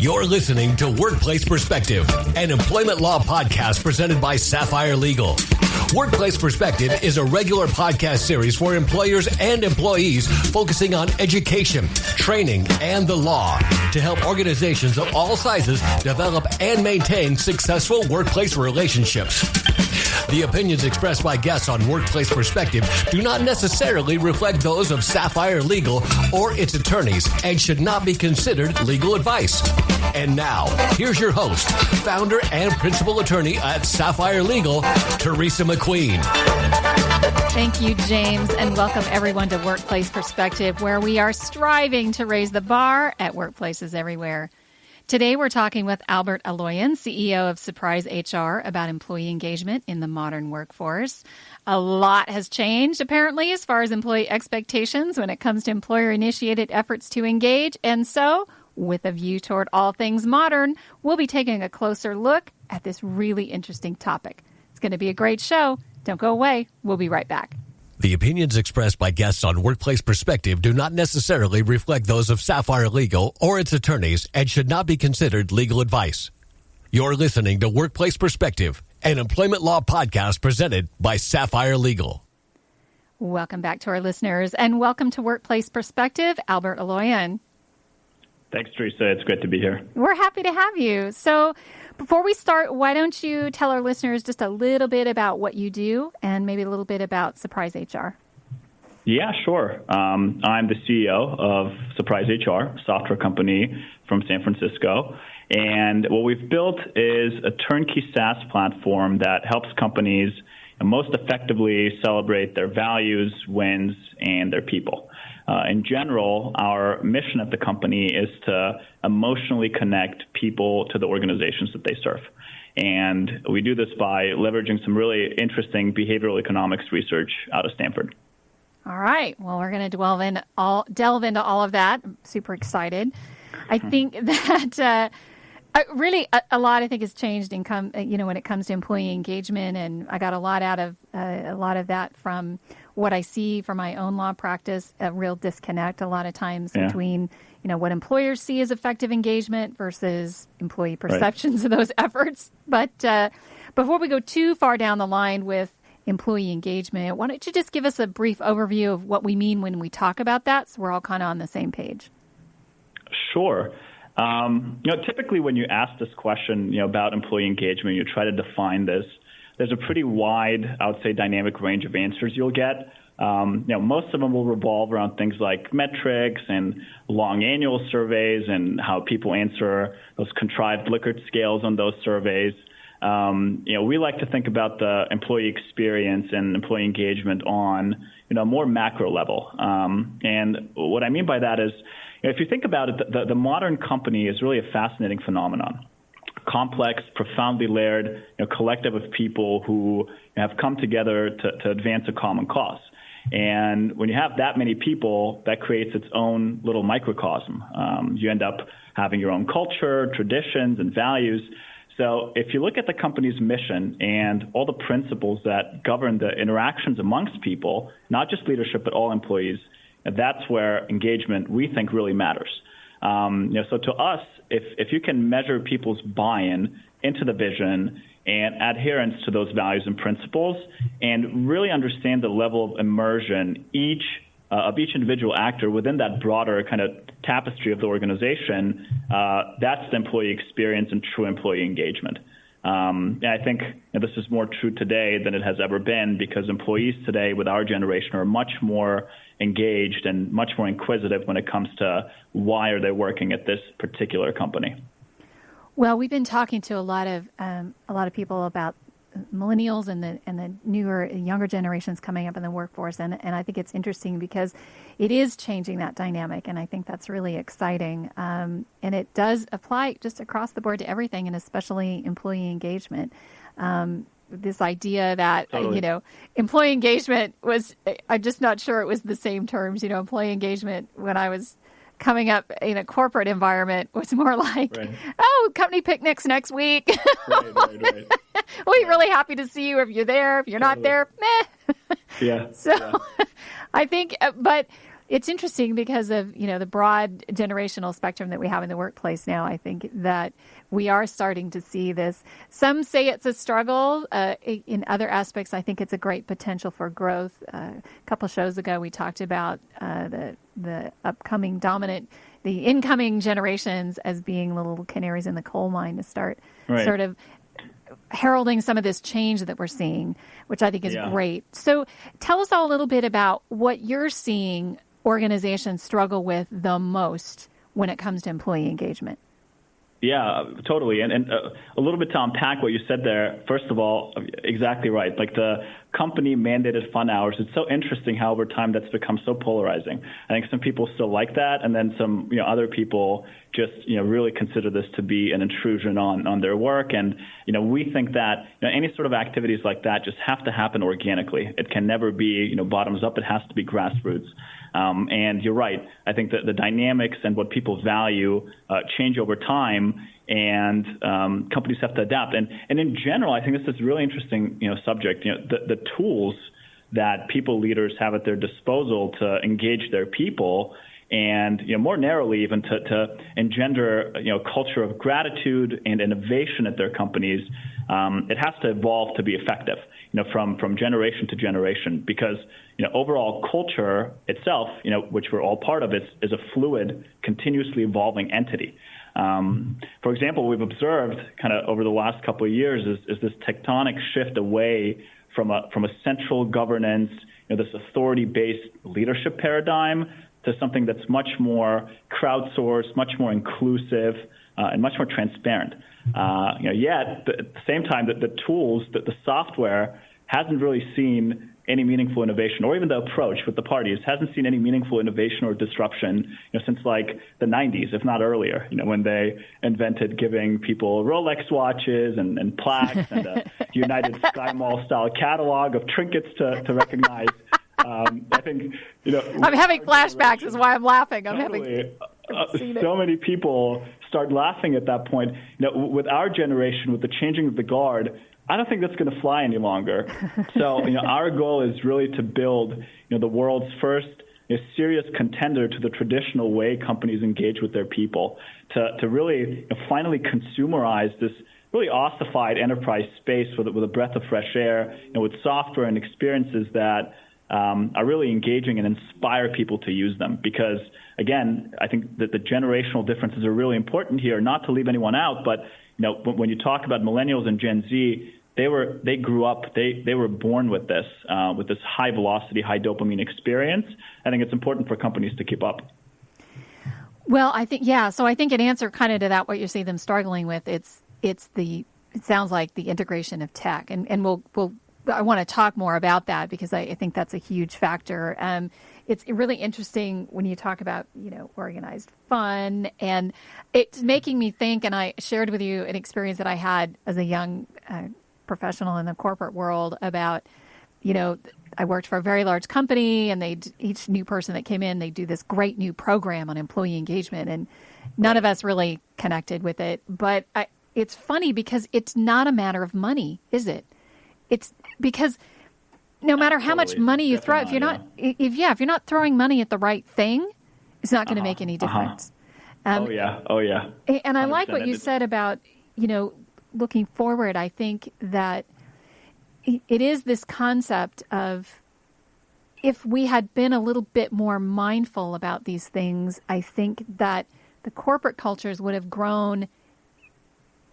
You're listening to Workplace Perspective, an employment law podcast presented by Sapphire Legal. Workplace Perspective is a regular podcast series for employers and employees focusing on education, training, and the law to help organizations of all sizes develop and maintain successful workplace relationships. The opinions expressed by guests on Workplace Perspective do not necessarily reflect those of Sapphire Legal or its attorneys and should not be considered legal advice. And now, here's your host, founder and principal attorney at Sapphire Legal, Teresa McQueen. Thank you, James, and welcome everyone to Workplace Perspective, where we are striving to raise the bar at workplaces everywhere. Today, we're talking with Albert Eloyan, CEO of Surprise HR, about employee engagement in the modern workforce. A lot has changed, apparently, as far as employee expectations when it comes to employer-initiated efforts to engage. And so, with a view toward all things modern, we'll be taking a closer look at this really interesting topic. It's going to be a great show. Don't go away. We'll be right back. The opinions expressed by guests on Workplace Perspective do not necessarily reflect those of Sapphire Legal or its attorneys and should not be considered legal advice. You're listening to Workplace Perspective, an employment law podcast presented by Sapphire Legal. Welcome back to our listeners, and welcome to Workplace Perspective, Albert Eloyan. Thanks, Teresa. It's great to be here. We're happy to have you. So before we start, why don't you tell our listeners just a little bit about what you do and maybe a little bit about Surprise HR? Yeah, sure. I'm the CEO of Surprise HR, a software company from San Francisco. And what we've built is a turnkey SaaS platform that helps companies most effectively celebrate their values, wins, and their people. In general, our mission at the company is to emotionally connect people to the organizations that they serve. And we do this by leveraging some really interesting behavioral economics research out of Stanford. All right. Well, we're going to delve into all of that. I'm super excited. I think that really a lot, I think, has changed when it comes to employee engagement. And I got a lot out of that from what I see from my own law practice, a real disconnect a lot of times between, what employers see as effective engagement versus employee perceptions of those efforts. But before we go too far down the line with employee engagement, why don't you just give us a brief overview of what we mean when we talk about that so we're all kind of on the same page? Sure. Typically when you ask this question, about employee engagement, you try to define this. There's a pretty wide, I would say, dynamic range of answers you'll get. Most of them will revolve around things like metrics and long annual surveys and how people answer those contrived Likert scales on those surveys. We like to think about the employee experience and employee engagement on, a more macro level. And what I mean by that is, if you think about it, the modern company is really a fascinating phenomenon. Complex, profoundly layered, collective of people who have come together to advance a common cause. And when you have that many people, that creates its own little microcosm. You end up having your own culture, traditions, and values. So if you look at the company's mission and all the principles that govern the interactions amongst people, not just leadership, but all employees, that's where engagement, we think, really matters. So to us, if you can measure people's buy-in into the vision and adherence to those values and principles and really understand the level of immersion of each individual actor within that broader kind of tapestry of the organization, that's the employee experience and true employee engagement. And I think this is more true today than it has ever been because employees today with our generation are much more engaged and much more inquisitive when it comes to why are they working at this particular company. Well, we've been talking to a lot of people about millennials and the younger generations coming up in the workforce, and I think it's interesting because it is changing that dynamic, and I think that's really exciting. And it does apply just across the board to everything, and especially employee engagement. This idea that, employee engagement was, I'm just not sure it was the same terms. Employee engagement when I was coming up in a corporate environment was more like, company picnics next week. Right. We're really happy to see you if you're there. If you're not there, meh. Yeah. So I think, but It's interesting because of, the broad generational spectrum that we have in the workplace now. I think that we are starting to see this. Some say it's a struggle. In other aspects, I think it's a great potential for growth. A couple shows ago, we talked about the upcoming the incoming generations as being the little canaries in the coal mine to start sort of heralding some of this change that we're seeing, which I think is great. So tell us all a little bit about what you're seeing organizations struggle with the most when it comes to employee engagement. Yeah, totally. And a little bit to unpack what you said there. First of all, exactly right. Like the company mandated fun hours. It's so interesting how over time that's become so polarizing. I think some people still like that, and then some other people just really consider this to be an intrusion on their work. And we think that any sort of activities like that just have to happen organically. It can never be bottoms up. It has to be grassroots. And you're right. I think that the dynamics and what people value change over time, and companies have to adapt. And in general, I think this is a really interesting subject. The tools that people leaders have at their disposal to engage their people, and more narrowly even to engender culture of gratitude and innovation at their companies. It has to evolve to be effective, from generation to generation, because overall culture itself, which we're all part of, is a fluid, continuously evolving entity. For example, we've observed kind of over the last couple of years is this tectonic shift away from a central governance, this authority-based leadership paradigm, to something that's much more crowdsourced, much more inclusive, and much more transparent. Yet, at the same time, the tools, the software hasn't really seen any meaningful innovation, or even the approach with the parties hasn't seen any meaningful innovation or disruption since like the 90s, if not earlier, when they invented giving people Rolex watches and plaques and a United Sky Mall style catalog of trinkets to recognize. I think, I'm having flashbacks is why I'm laughing. I'm totally, so many people start laughing at that point. With our generation, with the changing of the guard, I don't think that's going to fly any longer. So, our goal is really to build, the world's first serious contender to the traditional way companies engage with their people, to really finally consumerize this really ossified enterprise space with a breath of fresh air, with software and experiences that are really engaging and inspire people to use them. Because, again, I think that the generational differences are really important here, not to leave anyone out, but when you talk about millennials and Gen Z, they grew up, they were born with this high velocity, high dopamine experience. I think it's important for companies to keep up. Well, I think, so I think an answer kind of to that, what you see them struggling with, it sounds like the integration of tech, and I want to talk more about that because I think that's a huge factor. It's really interesting when you talk about, organized fun, and it's making me think, and I shared with you an experience that I had as a young professional in the corporate world about, I worked for a very large company, and each new person that came in, they do this great new program on employee engagement, and none of us really connected with it. But it's funny because it's not a matter of money, is it? It's because no matter how much money you throw, if you're not throwing money at the right thing, it's not going to make any difference. Oh yeah. And I like what you said about, looking forward. I think that it is this concept of, if we had been a little bit more mindful about these things, I think that the corporate cultures would have grown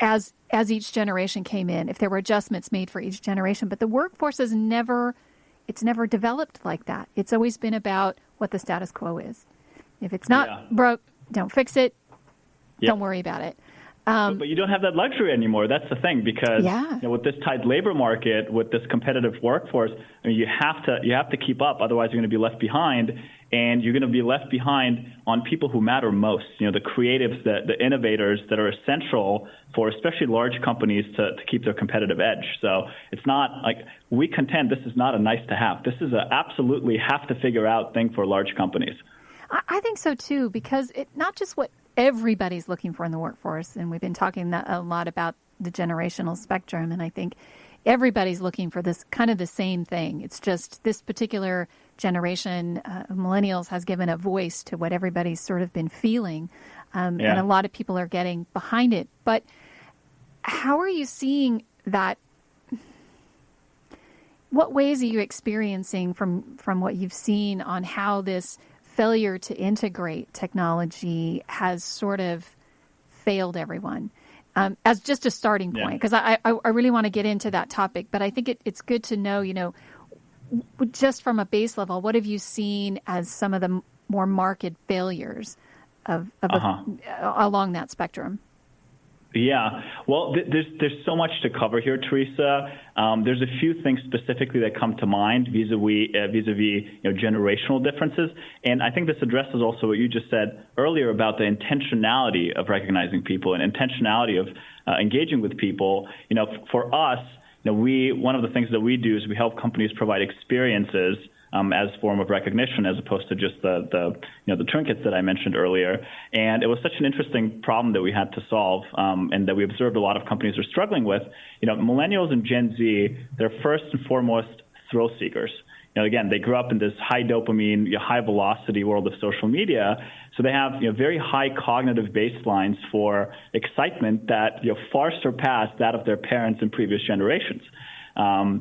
as each generation came in, if there were adjustments made for each generation. But the workforce is never developed like that. It's always been about what the status quo is. If it's not broke, don't fix it. Don't worry about it. But you don't have that luxury anymore. That's the thing, because with this tight labor market, with this competitive workforce, you have to keep up. Otherwise, you're going to be left behind, and you're going to be left behind on people who matter most. The creatives, the innovators that are essential for especially large companies to keep their competitive edge. So it's not like we contend this is not a nice to have. This is a absolutely have to figure out thing for large companies. I think so too, because it's not just what everybody's looking for in the workforce, and we've been talking a lot about the generational spectrum, and I think everybody's looking for this kind of the same thing. It's just this particular generation, millennials, has given a voice to what everybody's sort of been feeling. And a lot of people are getting behind it. But how are you seeing that? What ways are you experiencing from what you've seen on how this failure to integrate technology has sort of failed everyone? As just a starting point, because I really want to get into that topic, but I think it's good to know, just from a base level, what have you seen as some of the more marked failures along that spectrum? Yeah, well, there's so much to cover here, Teresa. There's a few things specifically that come to mind vis-a-vis generational differences, and I think this addresses also what you just said earlier about the intentionality of recognizing people and intentionality of engaging with people. For us, one of the things that we do is we help companies provide experiences as a form of recognition, as opposed to just the trinkets that I mentioned earlier. And it was such an interesting problem that we had to solve, and that we observed a lot of companies are struggling with. Millennials and Gen Z, they're first and foremost thrill seekers. Again, they grew up in this high dopamine, high velocity world of social media, so they have very high cognitive baselines for excitement that far surpass that of their parents in previous generations.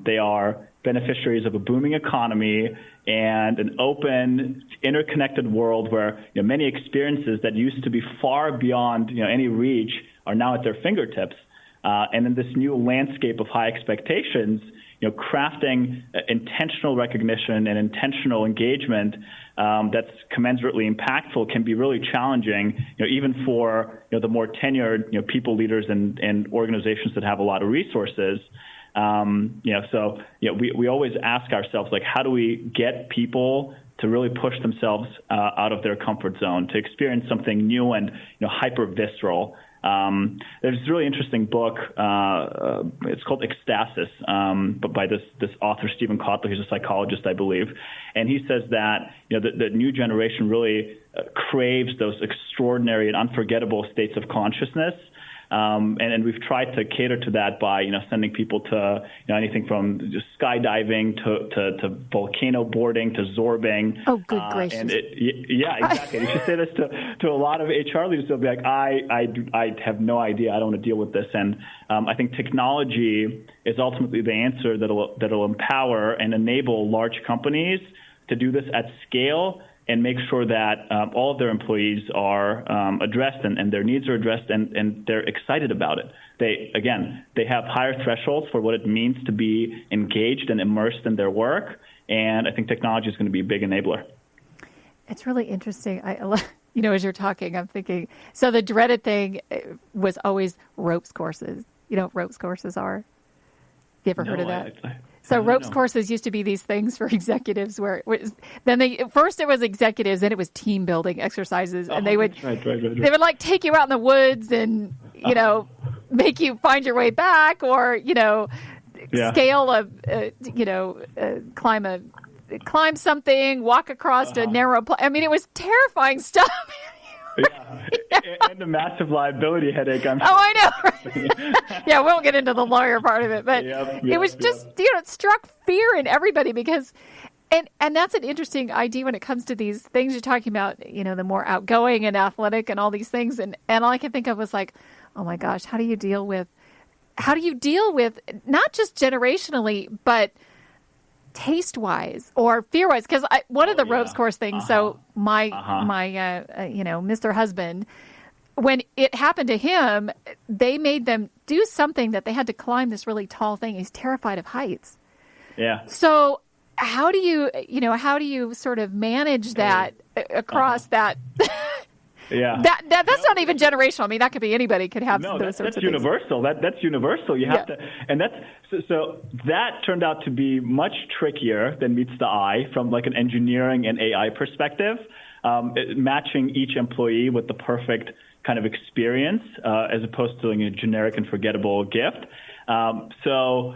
They are beneficiaries of a booming economy and an open, interconnected world where many experiences that used to be far beyond any reach are now at their fingertips. And in this new landscape of high expectations, crafting intentional recognition and intentional engagement that's commensurately impactful can be really challenging, even for the more tenured people leaders and organizations that have a lot of resources. We always ask ourselves, how do we get people to really push themselves out of their comfort zone, to experience something new and hyper visceral. There's this really interesting book. It's called Ecstasis, but by this author Stephen Kotler. He's a psychologist, I believe, and he says that the new generation really craves those extraordinary and unforgettable states of consciousness. And we've tried to cater to that by, sending people to anything from just skydiving to volcano boarding to zorbing. Oh, good gracious! Yeah, exactly. You should say this to a lot of HR leaders. They'll be like, I have no idea. I don't want to deal with this. And I think technology is ultimately the answer that'll empower and enable large companies to do this at scale and make sure that all of their employees are addressed and their needs are addressed and they're excited about it. They have higher thresholds for what it means to be engaged and immersed in their work, and I think technology is going to be a big enabler. It's really interesting. As you're talking, I'm thinking, so the dreaded thing was always ropes courses. You know what ropes courses are? You ever heard of that? So ropes courses used to be these things for executives where first it was executives, then it was team building exercises. And they would take you out in the woods and, make you find your way back or, scale climb something, walk across a narrow it was terrifying stuff. And a massive liability headache, I'm sure. Oh, I know. Yeah, we won't get into the lawyer part of it, but it was just, it struck fear in everybody because, and that's an interesting idea when it comes to these things you're talking about, the more outgoing and athletic and all these things. And all I could think of was like, oh my gosh, how do you deal with not just generationally, but taste-wise or fear-wise, because one of the ropes course things. So my Mr. Husband, when it happened to him, they made them do something that they had to climb this really tall thing. He's terrified of heights. Yeah. So how do you sort of manage that across that? Yeah, that's not even generational. I mean, that could be anybody could have those sorts of things. That's universal. You have to, and that's so that turned out to be much trickier than meets the eye from like an engineering and AI perspective. Matching each employee with the perfect kind of experience as opposed to a generic and forgettable gift. So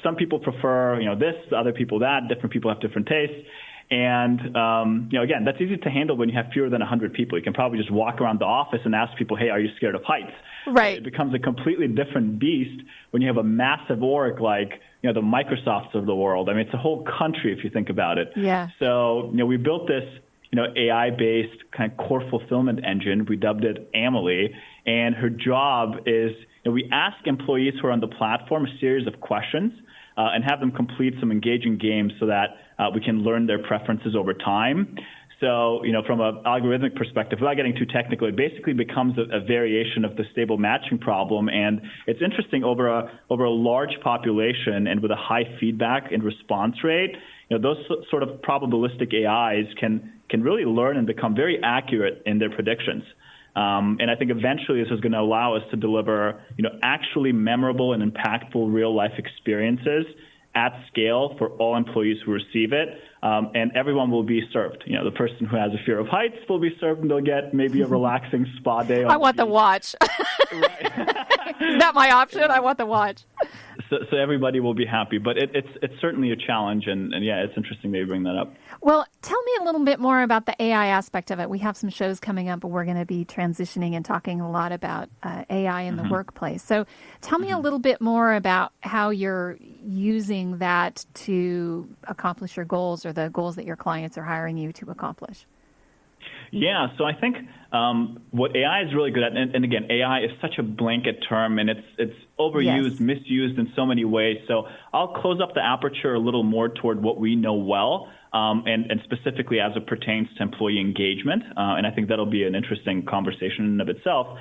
some people prefer this, other people that. Different people have different tastes. And, again, that's easy to handle when you have fewer than 100 people. You can probably just walk around the office and ask people, hey, are you scared of heights? Right. It becomes a completely different beast when you have a massive org like, the Microsofts of the world. I mean, it's a whole country if you think about it. Yeah. So, we built this, AI-based kind of core fulfillment engine. We dubbed it Amelie. And her job is, we ask employees who are on the platform a series of questions and have them complete some engaging games so that we can learn their preferences over time. So, from an algorithmic perspective, without getting too technical, it basically becomes a variation of the stable matching problem. And it's interesting over a large population and with a high feedback and response rate, those sort of probabilistic AIs can really learn and become very accurate in their predictions. And I think eventually this is going to allow us to deliver, actually memorable and impactful real-life experiences at scale for all employees who receive it, and everyone will be served. The person who has a fear of heights will be served, and they'll get maybe a relaxing spa day. I want the watch. Right. Is that my option? I want the watch. So everybody will be happy, but it's certainly a challenge, and yeah, it's interesting that you bring that up. Well, tell me a little bit more about the AI aspect of it. We have some shows coming up, but we're going to be transitioning and talking a lot about AI in the workplace. So tell me a little bit more about how you're using that to accomplish your goals or the goals that your clients are hiring you to accomplish. Yeah, so I think what AI is really good at, and again, AI is such a blanket term, and it's overused, misused in so many ways. So I'll close up the aperture a little more toward what we know well, and specifically as it pertains to employee engagement. And I think that'll be an interesting conversation in and of itself,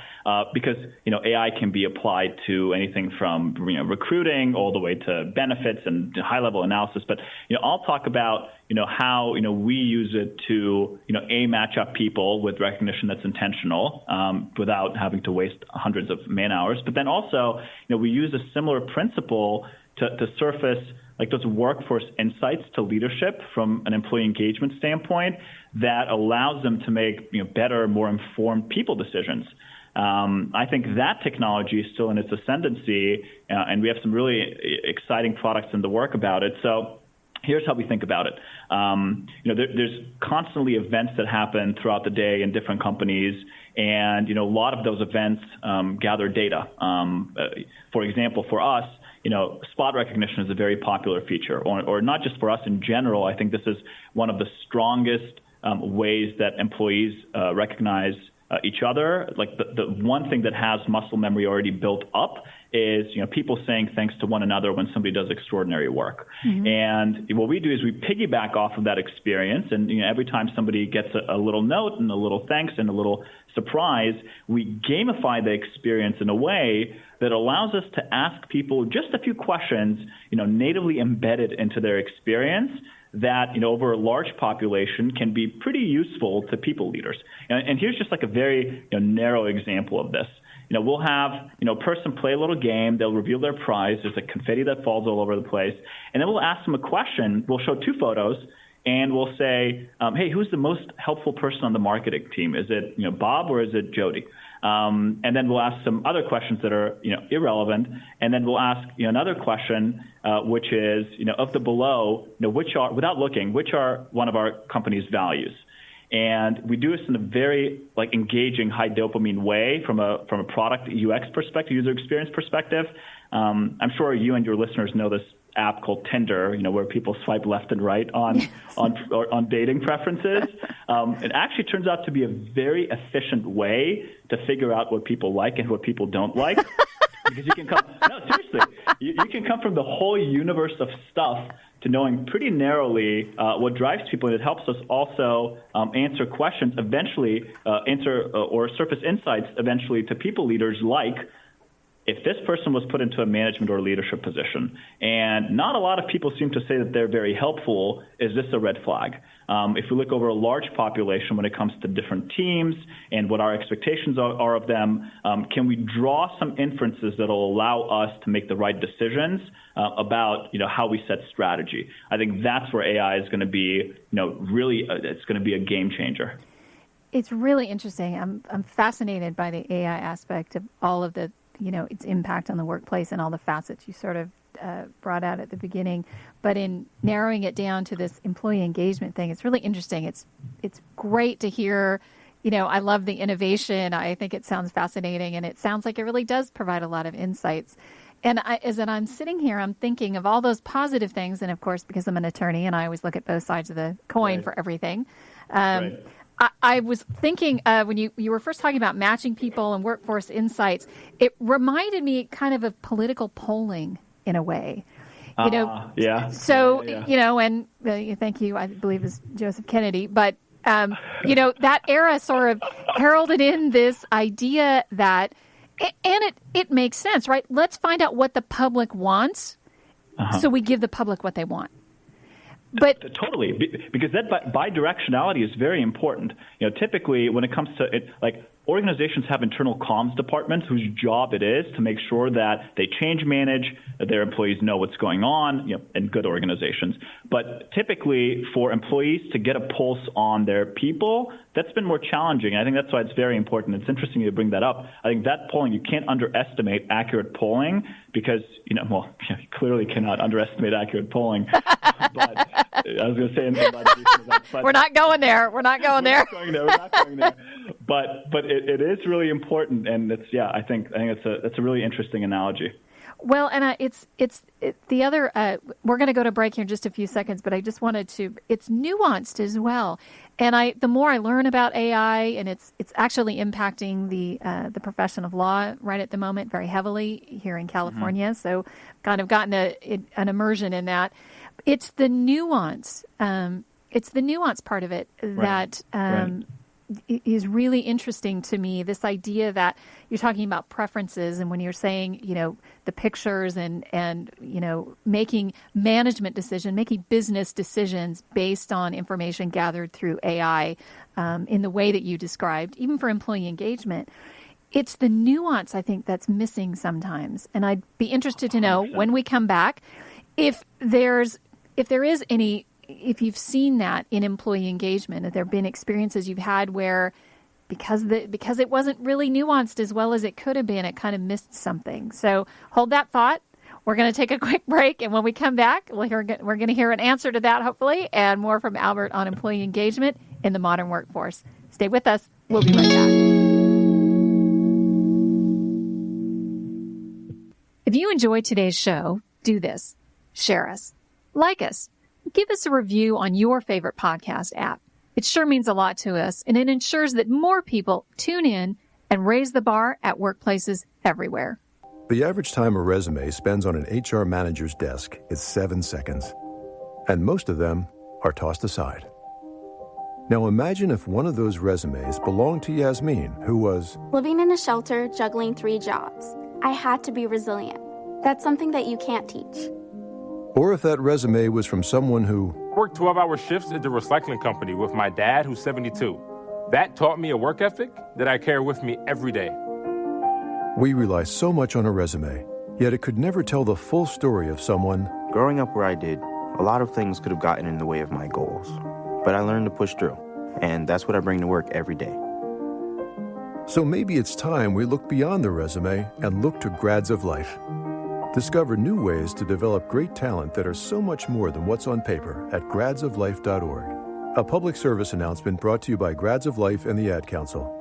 because AI can be applied to anything from recruiting all the way to benefits and high-level analysis. But I'll talk about how we use it to match up people with recognition that's intentional, without having to waste hundreds of man hours. But then also we use a similar principle to surface like those workforce insights to leadership from an employee engagement standpoint that allows them to make better, more informed people decisions. I think that technology is still in its ascendancy, and we have some really exciting products in the work about it. So here's how we think about it. There's constantly events that happen throughout the day in different companies, and a lot of those events gather data. For example, for us, spot recognition is a very popular feature, or not just for us in general. I think this is one of the strongest ways that employees recognize each other. Like the one thing that has muscle memory already built up is people saying thanks to one another when somebody does extraordinary work. Mm-hmm. And what we do is we piggyback off of that experience, and every time somebody gets a little note and a little thanks and a little surprise, we gamify the experience in a way that allows us to ask people just a few questions, natively embedded into their experience that, over a large population can be pretty useful to people leaders. And here's just like a very narrow example of this. We'll have, a person play a little game. They'll reveal their prize. There's like confetti that falls all over the place. And then we'll ask them a question. We'll show two photos, and we'll say, hey, who's the most helpful person on the marketing team? Is it, Bob or is it Jody? And then we'll ask some other questions that are, irrelevant. And then we'll ask, another question, which is, of the below, which are one of our company's values? And we do this in a very engaging, high dopamine way from a product UX perspective, user experience perspective. I'm sure you and your listeners know this app called Tinder, where people swipe left and right on dating preferences. It actually turns out to be a very efficient way to figure out what people like and what people don't like. Because you can you can come from the whole universe of stuff to knowing pretty narrowly what drives people, and it helps us also answer questions eventually, or surface insights eventually to people leaders like, if this person was put into a management or leadership position, and not a lot of people seem to say that they're very helpful, is this a red flag? If we look over a large population when it comes to different teams and what our expectations are of them, can we draw some inferences that will allow us to make the right decisions about how we set strategy? I think that's where AI is going to be, really, it's going to be a game changer. It's really interesting. I'm fascinated by the AI aspect of all of the its impact on the workplace and all the facets you sort of brought out at the beginning. But in narrowing it down to this employee engagement thing, it's really interesting. It's great to hear. I love the innovation. I think it sounds fascinating, and it sounds like it really does provide a lot of insights. And as I'm sitting here, I'm thinking of all those positive things. And of course, because I'm an attorney and I always look at both sides of the coin for everything. I was thinking when you were first talking about matching people and workforce insights, it reminded me kind of political polling in a way. So, and thank you, I believe it was Joseph Kennedy, but that era sort of heralded in this idea that, and it makes sense, right? Let's find out what the public wants, so we give the public what they want. But totally, because that bidirectionality is very important. Typically when it comes to it, like organizations have internal comms departments whose job it is to make sure that they change manage, that their employees know what's going on, in good organizations. But typically for employees to get a pulse on their people, that's been more challenging. I think that's why it's very important. It's interesting you bring that up. I think that polling, you can't underestimate accurate polling because, you clearly cannot underestimate accurate polling. But I was going to say, we're not going there. We're not going there. We're not going there. But it is really important, and I think it's a really interesting analogy. Well, and it's the other. We're going to go to break here in just a few seconds, but I just wanted to. It's nuanced as well, and the more I learn about AI, and it's actually impacting the profession of law right at the moment very heavily here in California. So, kind of gotten an immersion in that. It's the nuance. It's the nuance part of it that is really interesting to me. This idea that you're talking about preferences, and when you're saying, the pictures and making management decisions, making business decisions based on information gathered through AI in the way that you described, even for employee engagement. It's the nuance, I think, that's missing sometimes. And I'd be interested to know when we come back if you've seen that in employee engagement, if there have been experiences you've had where because it wasn't really nuanced as well as it could have been, it kind of missed something. So hold that thought. We're going to take a quick break, and when we come back, we're going to hear an answer to that, hopefully, and more from Albert on employee engagement in the modern workforce. Stay with us. We'll be right back. If you enjoyed today's show, do this. Share us. Like us. Give us a review on your favorite podcast app. It sure means a lot to us, and it ensures that more people tune in and raise the bar at workplaces everywhere. The average time a resume spends on an HR manager's desk is 7 seconds, and most of them are tossed aside. Now imagine if one of those resumes belonged to Yasmin, who was living in a shelter, juggling 3 jobs. I had to be resilient. That's something that you can't teach. Or if that resume was from someone who worked 12-hour shifts at the recycling company with my dad, who's 72. That taught me a work ethic that I carry with me every day. We rely so much on a resume, yet it could never tell the full story of someone. Growing up where I did, a lot of things could have gotten in the way of my goals. But I learned to push through, and that's what I bring to work every day. So maybe it's time we look beyond the resume and look to Grads of Life. Discover new ways to develop great talent that are so much more than what's on paper at gradsoflife.org. A public service announcement brought to you by Grads of Life and the Ad Council.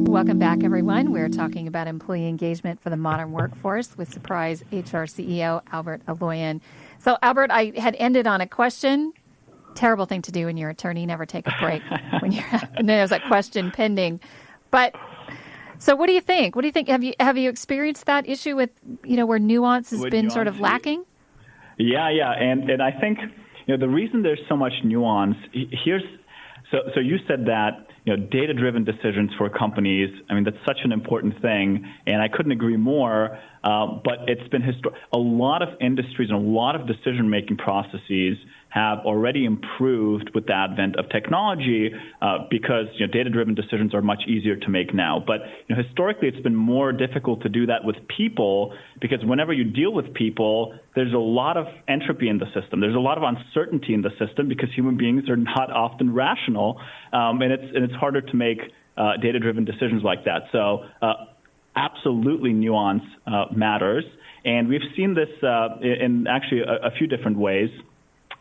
Welcome back, everyone. We're talking about employee engagement for the modern workforce with surprise HR CEO Albert Eloyan. So, Albert, I had ended on a question. Terrible thing to do when you're an attorney. Never take a break when you're and there's a question pending. But so, what do you think? What do you think? Have you experienced that issue with where nuance has been sort of lacking? Yeah, and I think the reason there's so much nuance so you said that data-driven decisions for companies. I mean, that's such an important thing, and I couldn't agree more. But it's been a lot of industries and a lot of decision-making processes have already improved with the advent of technology because data-driven decisions are much easier to make now. But historically, it's been more difficult to do that with people because whenever you deal with people, there's a lot of entropy in the system. There's a lot of uncertainty in the system because human beings are not often rational, and it's harder to make data-driven decisions like that. So absolutely nuance matters. And we've seen this in actually a few different ways.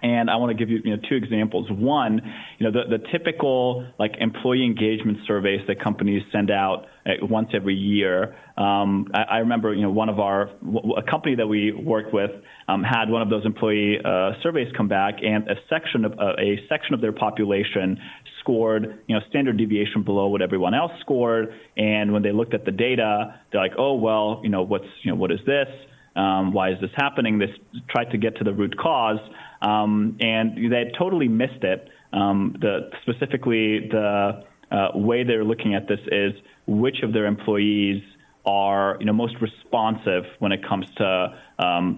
And I want to give you, 2 examples. One, the typical employee engagement surveys that companies send out once every year. I remember, a company that we worked with had one of those employee surveys come back, and a section of their population scored, standard deviation below what everyone else scored. And when they looked at the data, they're like, oh well, what is this? Why is this happening? They tried to get to the root cause. And they had totally missed it. Specifically, the way they're looking at this is which of their employees are most responsive when it comes to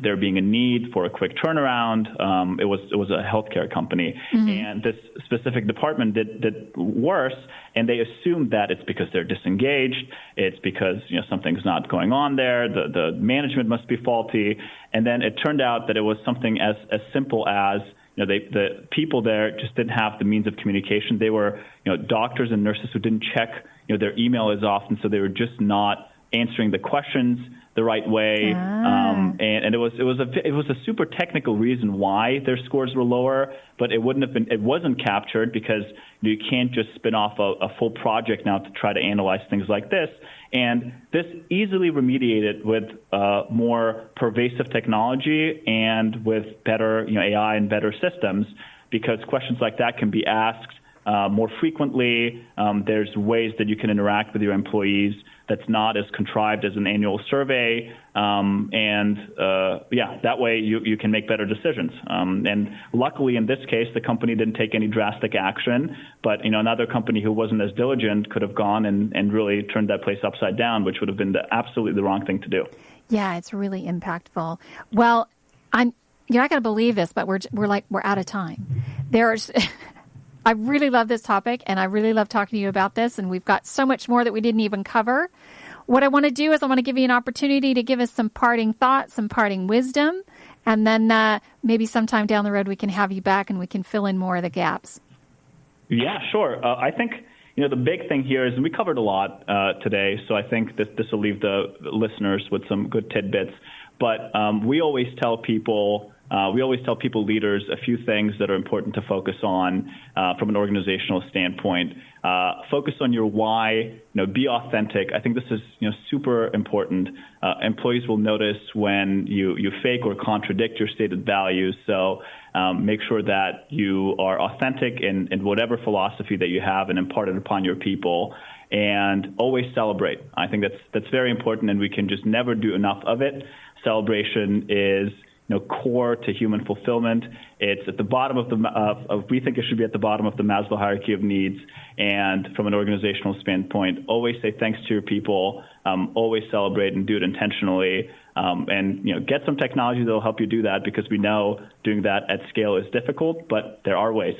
there being a need for a quick turnaround. It was a healthcare company, and this specific department did worse, and they assumed that it's because they're disengaged. It's because something's not going on there. The management must be faulty, and then it turned out that it was something as simple as the people there just didn't have the means of communication. They were doctors and nurses who didn't check their email as often, so they were just not answering the questions the right way, and it was a super technical reason why their scores were lower, but it wasn't captured because you can't just spin off a full project now to try to analyze things like this. And this easily remediated with more pervasive technology and with better AI and better systems, because questions like that can be asked more frequently. There's ways that you can interact with your employees that's not as contrived as an annual survey. That way you can make better decisions. And luckily in this case, the company didn't take any drastic action, but another company who wasn't as diligent could have gone and really turned that place upside down, which would have been absolutely the wrong thing to do. Yeah, it's really impactful. Well, you're not going to believe this, but we're out of time. I really love this topic, and I really love talking to you about this, and we've got so much more that we didn't even cover. What I want to do is I want to give you an opportunity to give us some parting thoughts, some parting wisdom, and then maybe sometime down the road we can have you back and we can fill in more of the gaps. Yeah, sure. I think the big thing here is, and we covered a lot today, so I think this will leave the listeners with some good tidbits, but we always tell people, leaders, a few things that are important to focus on from an organizational standpoint. Focus on your why. Be authentic. I think this is super important. Employees will notice when you fake or contradict your stated values. So make sure that you are authentic in whatever philosophy that you have and impart it upon your people. And always celebrate. I think that's very important, and we can just never do enough of it. Celebration is core to human fulfillment. It's at the bottom we think it should be at the bottom of the Maslow hierarchy of needs. And from an organizational standpoint, always say thanks to your people, always celebrate and do it intentionally. And get some technology that will help you do that, because we know doing that at scale is difficult, but there are ways.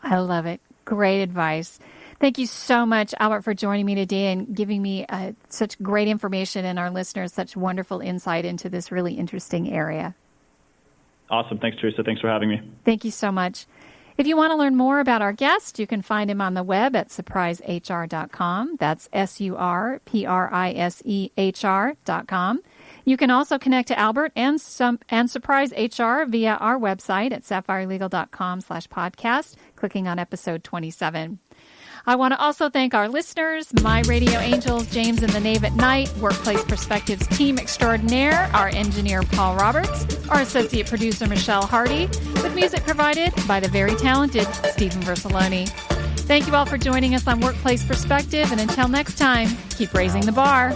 I love it. Great advice. Thank you so much, Albert, for joining me today and giving me such great information and our listeners such wonderful insight into this really interesting area. Awesome. Thanks, Teresa. Thanks for having me. Thank you so much. If you want to learn more about our guest, you can find him on the web at surprisehr.com. That's surprisehr.com. You can also connect to Albert and Surprise HR via our website at sapphirelegal.com/podcast, clicking on episode 27. I want to also thank our listeners, my radio angels, James and the Knave at Night, Workplace Perspectives team extraordinaire, our engineer, Paul Roberts, our associate producer, Michelle Hardy, with music provided by the very talented Stephen Versaloni. Thank you all for joining us on Workplace Perspective, and until next time, keep raising the bar.